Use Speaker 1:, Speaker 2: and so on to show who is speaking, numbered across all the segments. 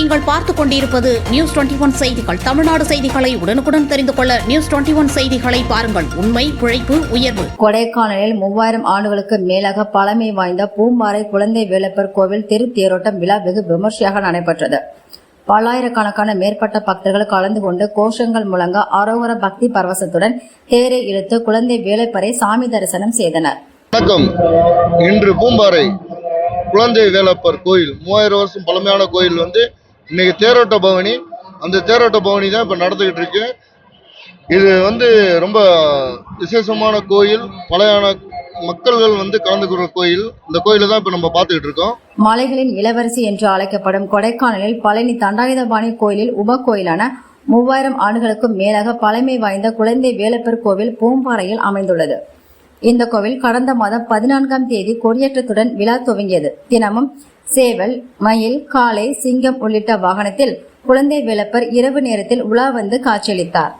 Speaker 1: நீங்கள் பார்த்துக் கொண்டிருப்பது நியூஸ் 21 செய்திகள். தமிழ்நாடு செய்திகளை உடனுக்குடன் தெரிந்து கொள்ள நியூஸ் 21 செய்திகளை பாருங்கள். உண்மை, உழைப்பு, உயர்வு.
Speaker 2: கொடைக்கானலில் 3000 ஆண்டுகளுக்கு மேலாக பழமை வாய்ந்த பூம்பாறை குழந்தை வேலப்பர் கோவில் திருத்தேரோட்டம் விழா வெகு விமர்சையாக நடைபெற்றது. பல்லாயிரக்கணக்கான மேற்பட்ட பக்தர்கள் கலந்து கொண்டு கோஷங்கள் முழங்க அரோகர பக்தி பரவசத்துடன் தேரை இழுத்து குழந்தை வேலப்பரை சாமி தரிசனம் செய்தனர்.
Speaker 3: வணக்கம். இன்று பூம்பாறை குழந்தை வேலப்பர் கோயில் 3000 வருஷம் பழமையான கோயில் இன்னைக்கு தேரோட்ட பவனி. அந்த தேரோட்ட பவனி தான் இப்ப நடந்துகிட்டு இருக்கு. இது ரொம்ப விசேஷமான கோயில். பழையான மக்கள்கள் கலந்துக்கிற கோயில். இந்த கோயில தான் இப்ப நம்ம பார்த்துக்கிட்டு இருக்கோம்.
Speaker 2: மலைகளின் இளவரசி என்று அழைக்கப்படும் கொடைக்கானலில் பழனி தண்டாயுதபாணி கோயிலில் உப கோயிலான 3000 ஆண்டுகளுக்கும் மேலாக பழமை வாய்ந்த குழந்தை வேலப்பர் கோவில் பூம்பாறையில் அமைந்துள்ளது. இந்த கோவில் கடந்த மாதம் 14ஆம் தேதி கொடியேற்றத்துடன் விழா துவங்கியது. தினமும் சேவல், மயில், காளை, சிங்கம் உள்ளிட்ட வாகனத்தில் குழந்தை வேலப்பர் இரவு நேரத்தில் உலா வந்து காட்சியளித்தார்.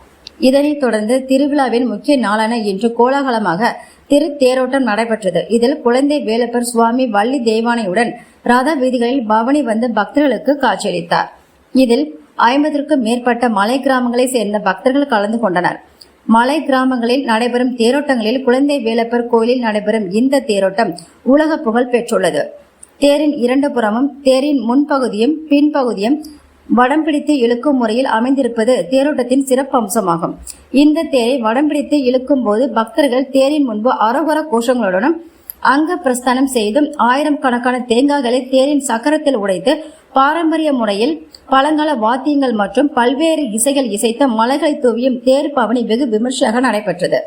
Speaker 2: இதனைத் தொடர்ந்து திருவிழாவின் முக்கிய நாளான இன்று கோலாகலமாக திருத்தேரோட்டம் நடைபெற்றது. இதில் குழந்தை வேலப்பர் சுவாமி வள்ளி தெய்வானையுடன் ரத வீதிகளில் பவனி வந்து பக்தர்களுக்கு காட்சியளித்தார். இதில் 50க்கும் மேற்பட்ட மலை கிராமங்களை சேர்ந்த பக்தர்கள் கலந்து கொண்டனர். மலை கிராமங்களில் நடைபெறும் தேரோட்டங்களில் குழந்தை வேலப்பர் கோயிலில் நடைபெறும் இந்த தேரோட்டம் உலக புகழ் பெற்றுள்ளது. தேரின் இரண்டு புறமும் தேரின் முன்பகுதியும் பின்பகுதியும் வடம் பிடித்து இழுக்கும் முறையில் அமைந்திருப்பது தேரோட்டத்தின் சிறப்பம்சமாகும். இந்த தேரை வடம் பிடித்து இழுக்கும் போது பக்தர்கள் தேரின் முன்பு அரோகர கோஷங்களுடனும் அங்க பிரஸ்தானம் செய்தும் 1000 கணக்கான தேங்காய்களை தேரின் சக்கரத்தில் உடைத்து பாரம்பரிய முறையில் பழங்கால வாத்தியங்கள் மற்றும் பல்வேறு இசைகள் இசைத்த மலைகளை தூவியும் தேர் பவனி வெகு விமர்சையாக நடைபெற்றது.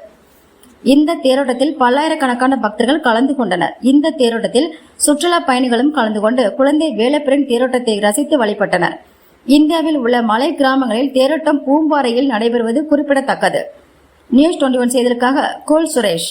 Speaker 2: இந்த தேரோட்டத்தில் பல்லாயிரக்கணக்கான பக்தர்கள் கலந்து கொண்டனர். இந்த தேரோட்டத்தில் சுற்றுலா பயணிகளும் கலந்து கொண்டு குழந்தை வேலப்பரின் தேரோட்டத்தை ரசித்து வழிபட்டனர். இந்தியாவில் உள்ள மலை கிராமங்களில் தேரோட்டம் பூம்பாறையில் நடைபெறுவது குறிப்பிடத்தக்கது. நியூஸ் 21 செய்திகளுக்காக கோல் சுரேஷ்.